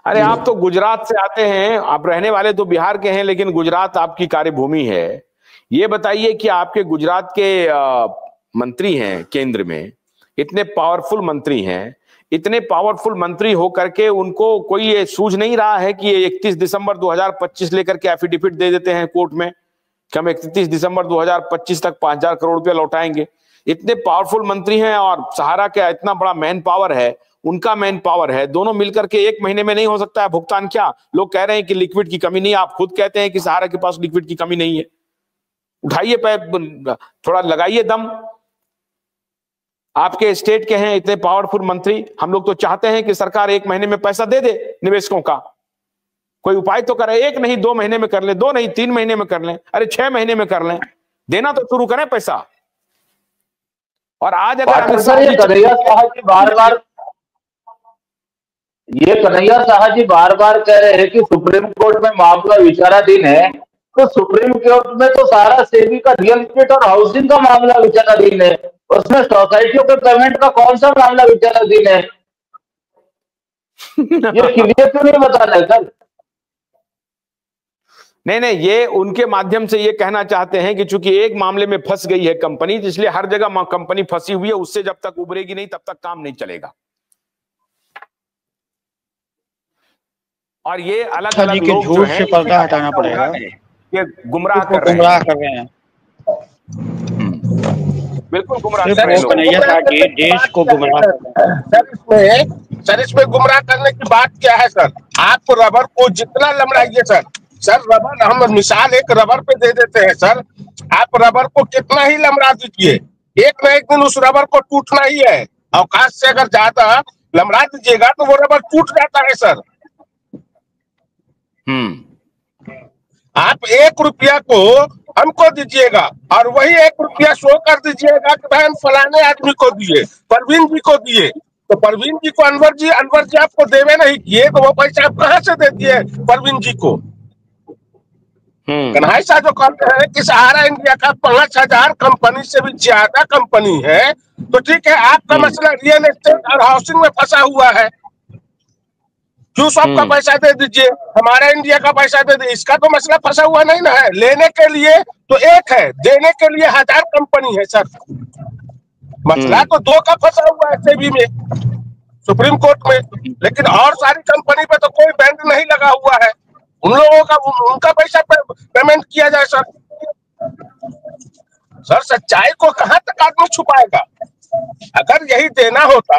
अरे आप तो गुजरात से आते हैं, आप रहने वाले तो बिहार के हैं, लेकिन गुजरात आपकी कार्यभूमि है। ये बताइए कि आपके गुजरात के मंत्री हैं केंद्र में, इतने पावरफुल मंत्री हैं, इतने पावरफुल मंत्री हो करके उनको कोई ये सूझ नहीं रहा है कि 31 दिसंबर 2025 लेकर के एफिडेविट दे देते हैं कोर्ट में कि हम 31 दिसंबर 2025 तक 5,000 करोड़ रुपया लौटाएंगे। इतने पावरफुल मंत्री हैं और सहारा का इतना बड़ा मैन पावर है, उनका मैन पावर है, दोनों मिलकर के 1 महीने में नहीं हो सकता है भुगतान। क्या लोग कह रहे हैं कि लिक्विड की कमी नहीं, आप खुद कहते हैं कि सहारा के पास लिक्विड की कमी नहीं है। उठाइए थोड़ा लगाइए दम। आपके स्टेट के हैं इतने पावरफुल मंत्री, हम लोग तो चाहते हैं कि सरकार 1 महीने में पैसा दे दे निवेशकों का। कोई उपाय तो करे, 1 नहीं 2 महीने में कर ले, 2 नहीं 3 महीने में कर लें, अरे 6 महीने में कर लें, देना तो शुरू करें पैसा। और आज अगर कन्हैया साहब जी बार बार कह रहे हैं कि सुप्रीम कोर्ट में मामला विचाराधीन है, तो सुप्रीम कोर्ट में तो सारा सेबी का रियल एस्टेट और हाउसिंग का मामला विचाराधीन है, उसमें सोसाइटियों के पेमेंट का कौन सा मामला विचाराधीन है? ये क्लियर क्यों नहीं बता रहे सर? नहीं, ये उनके माध्यम से ये कहना चाहते हैं कि चूंकि एक मामले में फंस गई है कंपनी, इसलिए हर जगह कंपनी फंसी हुई है, उससे जब तक उभरेगी नहीं तब तक काम नहीं चलेगा। और ये अलग अलग लोग जो हैं, पर्दा हटाना पड़ेगा, ये गुमराह कर रहे हैं, बिल्कुल गुमराह कर रहे हैं, देश को गुमराह। सर इसमें गुमराह करने की बात क्या है सर? आप रबर को जितना लमड़ाइए सर रबर, हम मिसाल एक रबर पे दे देते हैं सर, आप रबर को कितना ही लमड़ा दीजिए, एक न एक दिन उस रबर को टूटना ही है। अवकाश से अगर ज्यादा लमड़ा दीजिएगा तो वो रबर टूट जाता है सर। आप 1 रुपया को हमको दीजिएगा और वही 1 रुपया शो कर दीजिएगा कि भाई हम फलाने आदमी को दिए, परवीन जी को दिए, तो परवीन जी को अनवर जी आपको देवे नहीं किए, तो वो पैसा आप कहाँ से दे दिए परवीन जी को? कन्हैया साहब जो कहते हैं कि सहारा इंडिया का 5,000 कंपनी से भी ज्यादा कंपनी है, तो ठीक है, आपका मसला रियल एस्टेट और हाउसिंग में फंसा हुआ है, क्यों सबका पैसा दे दीजिए, हमारा इंडिया का पैसा दे दीजिए, इसका तो मसला फंसा हुआ नहीं ना है। लेने के लिए तो एक है, देने के लिए 1000 कंपनी है सर। मसला तो 2 का फंसा हुआ है सेबी में, सुप्रीम कोर्ट में, लेकिन और सारी कंपनी पे तो कोई बैंड नहीं लगा हुआ है। उन लोगों का उनका पैसा पेमेंट किया जाए सर। सच्चाई को कहां तक आदमी छुपाएगा? अगर यही देना होता,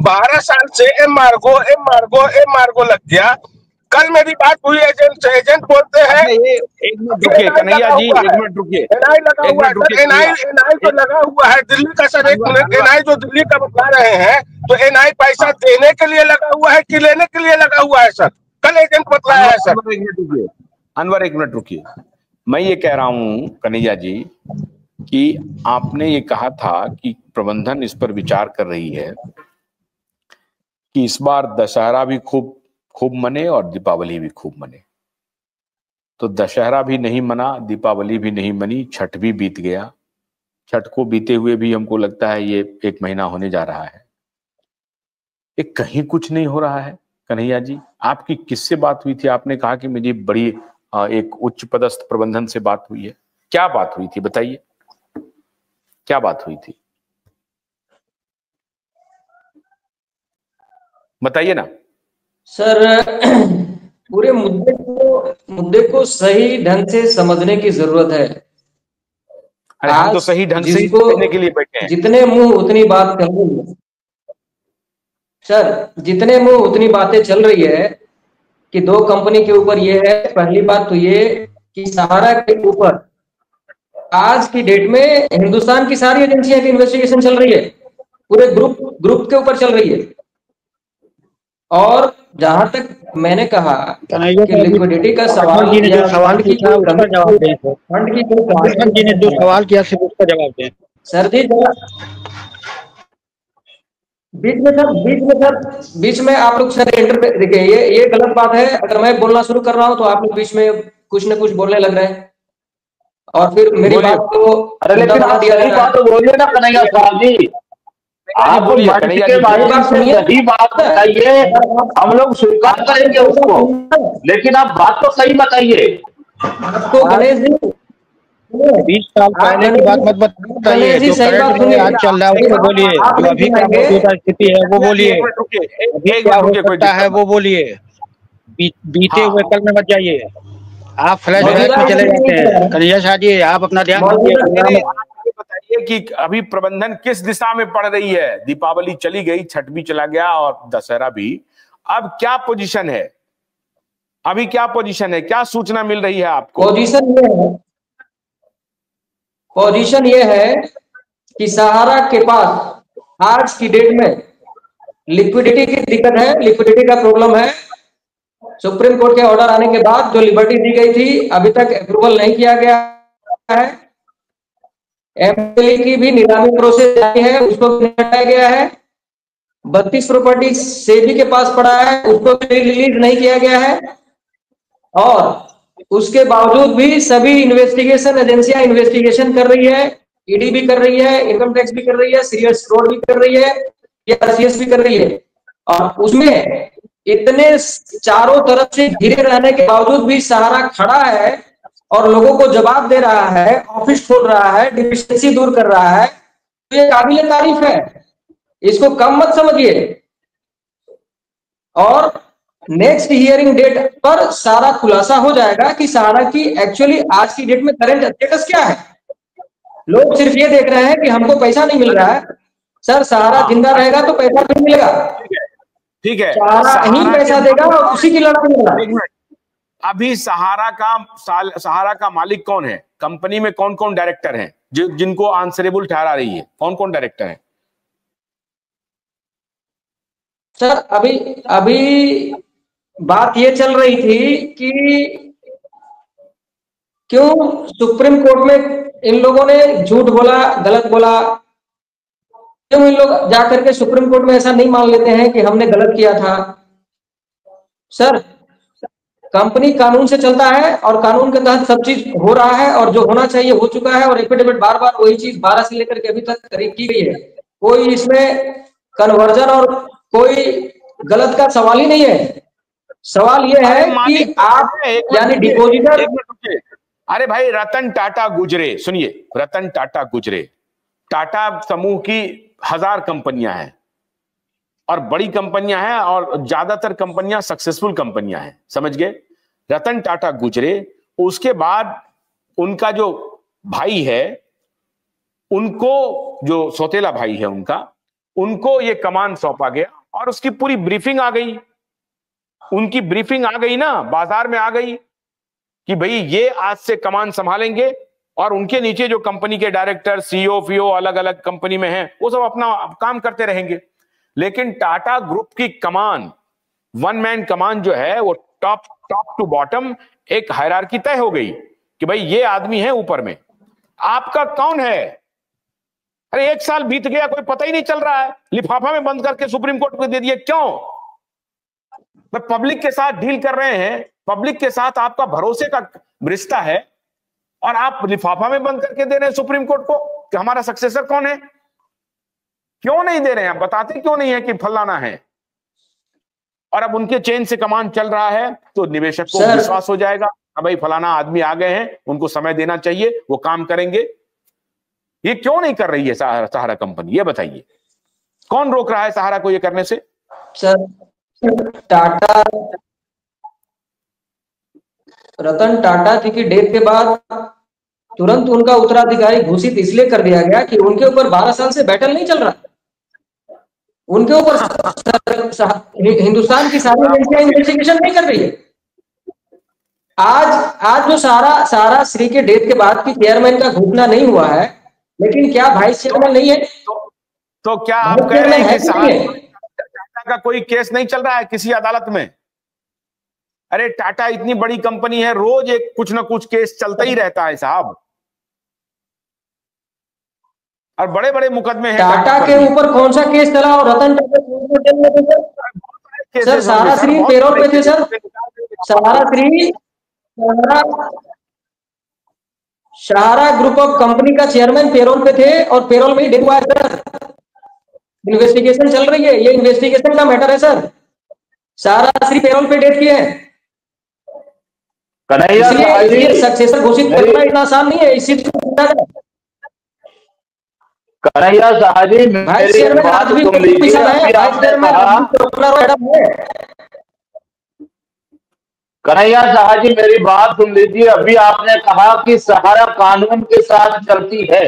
12 साल से एम्बार्गो लग गया। कल मेरी बात हुई एजेंट से, एजेंट बोलते हैं, एक मिनट रुकिए कन्हैया जी, एक मिनट रुकिए, एनआई लगा हुआ है, एनआई जो लगा हुआ है दिल्ली का सर, 1 मिनट, एनआई जो दिल्ली का बता रहे हैं, तो एनआई पैसा देने के लिए लगा हुआ है कि लेने के लिए लगा हुआ है सर? कल एजेंट बतलाया है सर। अनवर 1 मिनट रुकिए, मैं ये कह रहा हूं कन्हैया जी कि आपने ये कहा था कि प्रबंधन इस पर विचार कर रही है कि इस बार दशहरा भी खूब मने और दीपावली भी खूब मने। तो दशहरा भी नहीं मना, दीपावली भी नहीं मनी, छठ भी बीत गया। छठ को बीते हुए भी हमको लगता है ये 1 महीना होने जा रहा है, ये कहीं कुछ नहीं हो रहा है। कन्हैया जी, आपकी किससे बात हुई थी? आपने कहा कि मेरी बड़ी एक उच्च पदस्थ प्रबंधन से बात हुई है, क्या बात हुई थी बताइए, क्या बात हुई थी बताइए ना सर। पूरे मुद्दे को सही ढंग से समझने की जरूरत है। अरे हम तो सही ढंग से समझने के लिए बैठे हैं। जितने मुंह उतनी बात कर रही है सर, जितने मुंह उतनी बातें चल रही है कि 2 कंपनी के ऊपर ये है। पहली बात तो ये कि सहारा के ऊपर आज की डेट में हिंदुस्तान की सारी एजेंसियां की इन्वेस्टिगेशन चल रही है, पूरे ग्रुप के ऊपर चल रही है। और जहां तक मैंने कहा कि लिक्विडिटी का सवाल, जी ने जो सवाल किया उसका जवाब दें, फंड की जी ने जो सवाल किया सिर्फ उसका जवाब दें सर जी। बीच में आप लोग सर देखिए, ये गलत बात है। अगर मैं बोलना शुरू कर रहा हूं तो आप लोग बीच में कुछ न कुछ बोलने लग रहे हैं और फिर मेरी बात को बोलिए ना कन्हैया साहब जी। आप मंच के माध्यम से सही बात बताइए, हम लोग स्वीकार करेंगे उसको, लेकिन आप बात तो सही बताइए। आपको गणेश जी 20 साल पहले की बात मत बताइए, जो करंट में आज चल रहा है उसको बोलिए, जो अभी का मौजूदा स्थिति है वो बोलिए, अभी क्या हो सकता है वो बोलिए, बीते हुए कल में मत जाइए। आप फ्लैश बैक में चले जाते हैं। कन्हैया शाह जी, आप अपना ध्यान रखिए। बताइए कि अभी प्रबंधन किस दिशा में पड़ रही है? दीपावली चली गई, छठ भी चला गया और दशहरा भी, अब क्या पोजीशन है? अभी क्या पोजीशन है, क्या सूचना मिल रही है आपको? पोजीशन ये है कि सहारा के पास आज की डेट में लिक्विडिटी की दिक्कत है, लिक्विडिटी का प्रॉब्लम है। सुप्रीम कोर्ट के ऑर्डर आने के बाद जो लिबर्टी दी गई थी अभी तक अप्रूवल नहीं किया गया है। एमएलए की भी नीलामी प्रोसेस जारी है, उसको भी हटाया गया है। 32 प्रॉपर्टी सेबी के पास पड़ा है, उसको भी रिलीज नहीं किया गया है। और उसके बावजूद भी सभी इन्वेस्टिगेशन एजेंसियां इन्वेस्टिगेशन कर रही है, ईडी भी कर रही है, इनकम टैक्स भी कर रही है, सीरियस फ्रॉड भी कर रही है, आरसीएस भी कर रही है। और उसमें इतने चारों तरफ से घिरे रहने के बावजूद भी सहारा खड़ा है और लोगों को जवाब दे रहा है, ऑफिस खोल रहा है, डिफिशिएंसी दूर कर रहा है, तो ये काबिल तारीफ है, इसको कम मत समझिए। और नेक्स्ट हियरिंग डेट पर सारा खुलासा हो जाएगा कि सहारा की एक्चुअली आज की डेट में करंट स्टेटस क्या है। लोग सिर्फ ये देख रहे हैं कि हमको पैसा नहीं मिल रहा है। सर, सहारा जिंदा रहेगा तो पैसा नहीं मिलेगा, ठीक है, सहारा ही पैसा देगा और उसी की लड़ाई होगा। अभी सहारा का मालिक कौन है? कंपनी में कौन कौन डायरेक्टर हैं जिनको आंसरेबल ठहरा रही है? कौन कौन डायरेक्टर हैं? सर, अभी बात ये चल रही थी कि क्यों सुप्रीम कोर्ट में इन लोगों ने झूठ बोला, गलत बोला, क्यों इन लोग जाकर के सुप्रीम कोर्ट में ऐसा नहीं मान लेते हैं कि हमने गलत किया था? सर, कंपनी कानून से चलता है और कानून के तहत सब चीज हो रहा है और जो होना चाहिए हो चुका है। और एफिडेविट बार बार वही चीज 12 से लेकर के अभी तक करीब की गई है। कोई इसमें कन्वर्जन और कोई गलत का सवाल ही नहीं है। सवाल ये है कि आप यानी डिपोजिटर, अरे भाई, रतन टाटा गुजरे, सुनिए, रतन टाटा गुजरे, टाटा समूह की 1000 कंपनियां हैं और बड़ी कंपनियां हैं और ज्यादातर कंपनियां सक्सेसफुल कंपनियां हैं, समझ गए? रतन टाटा गुजरे, उसके बाद उनका जो भाई है, उनको, जो सौतेला भाई है उनको ये कमान सौंपा गया और उसकी पूरी ब्रीफिंग आ गई। उनकी ब्रीफिंग आ गई ना, बाजार में आ गई कि भाई ये आज से कमान संभालेंगे और उनके नीचे जो कंपनी के डायरेक्टर, सीईओ, फीओ अलग अलग कंपनी में हैं, वो सब अपना काम करते रहेंगे। लेकिन टाटा ग्रुप की कमान, वन मैन कमान जो है, वो टॉप टू बॉटम एक हायरार्की तय हो गई कि भाई ये आदमी है ऊपर में। आपका कौन है? अरे 1 साल बीत गया, कोई पता ही नहीं चल रहा है, लिफाफा में बंद करके सुप्रीम कोर्ट को दे दिए। क्यों? पब्लिक के साथ डील कर रहे हैं, पब्लिक के साथ आपका भरोसे का रिश्ता है और आप लिफाफा में बंद करके दे रहे हैं सुप्रीम कोर्ट को कि हमारा सक्सेसर कौन है। क्यों नहीं दे रहे हैं? बताते क्यों नहीं है कि फलाना है? और अब उनके चेन से कमान चल रहा है तो निवेशक को विश्वास हो जाएगा, अब भाई फलाना आदमी आ गए हैं, उनको समय देना चाहिए, वो काम करेंगे। ये क्यों नहीं कर रही है सहारा कंपनी? ये बताइए, कौन रोक रहा है सहारा को ये करने से? सर, टाटा, रतन टाटा जी की डेथ के बाद तुरंत उनका उत्तराधिकारी घोषित इसलिए कर दिया गया कि उनके ऊपर 12 साल से बैटल नहीं चल रहा। उनके ऊपर हिंदुस्तान की सारी एजेंसियां इन्वेस्टिगेशन नहीं कर रही है। आज जो सहारा श्री के डेथ के बाद की चेयरमैन का घोषणा नहीं हुआ है, लेकिन क्या वाइस चेयरमैन नहीं है? तो क्या आप कह रहे हैं कि टाटा का कोई केस नहीं चल रहा है किसी अदालत में? अरे टाटा इतनी बड़ी कंपनी है, रोज एक कुछ ना कुछ केस चलता ही रहता है साहब, और बड़े बड़े मुकदमे हैं। टाटा के ऊपर कौन सा केस चला और रतन टाटा सर सहारा श्री पेरोल पे थे। Sir, Sahara group of company का चेयरमैन पेरोल पे थे और पेरोल में ही डेथ हुआ है। इन्वेस्टिगेशन चल रही है, ये इन्वेस्टिगेशन का मैटर है सर, सारा श्री पेरोल पे डेट किए हैं। इसलिए सक्सेसर घोषित करना इतना आसान नहीं है। इसी कन्हैया शाह जी मेरी बात सुन लीजिए। कन्हैया शाह जी मेरी बात सुन लीजिए। अभी आपने कहा कि सहारा कानून के साथ चलती है,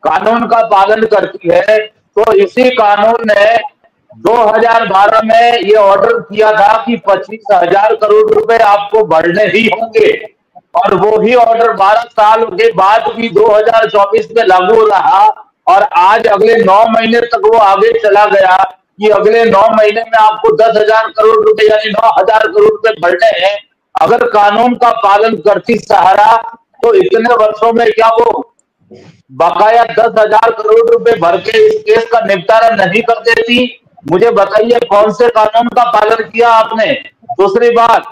कानून का पालन करती है, तो इसी कानून ने 2012 में ये ऑर्डर किया था कि 25,000 करोड़ रुपए आपको भरने ही होंगे, और वो ही ऑर्डर 12 साल के बाद भी 2024 में लागू रहा, और आज अगले 9 महीने तक वो आगे चला गया कि अगले 9 महीने में आपको 10,000 करोड़ रुपए यानी 9,000 करोड़ रुपए भरने हैं। अगर कानून का पालन करती सहारा तो इतने वर्षों में क्या वो बकाया 10,000 करोड़ रुपए भर के इस केस का निपटारा नहीं कर देती? मुझे बताइए कौन से कानून का पालन किया आपने। दूसरी बात,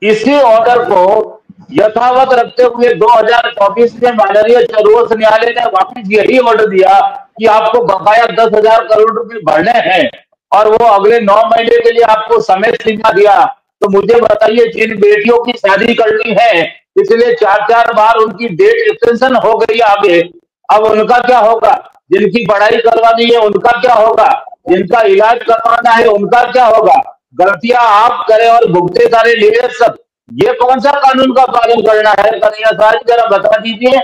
इसी ऑर्डर को यथावत रखते हुए 2024 में माननीय सर्वोच्च न्यायालय ने वापस यही ऑर्डर दिया कि आपको बकाया 10,000 करोड़ रुपए भरने हैं, और वो अगले 9 महीने के लिए आपको समय सीमा दिया। तो मुझे बताइए, जिन बेटियों की शादी करनी है, पिछले 4-4 बार उनकी डेट एक्सटेंशन हो गई आगे, अब उनका क्या होगा? जिनकी पढ़ाई करवानी है उनका क्या होगा? जिनका इलाज करवाना है उनका क्या होगा? गलतियां आप करें और भुगते सारे निवेशक, ये कौन सा कानून का पालन करना है? कन्हैया शाह जी जरा बता दीजिए।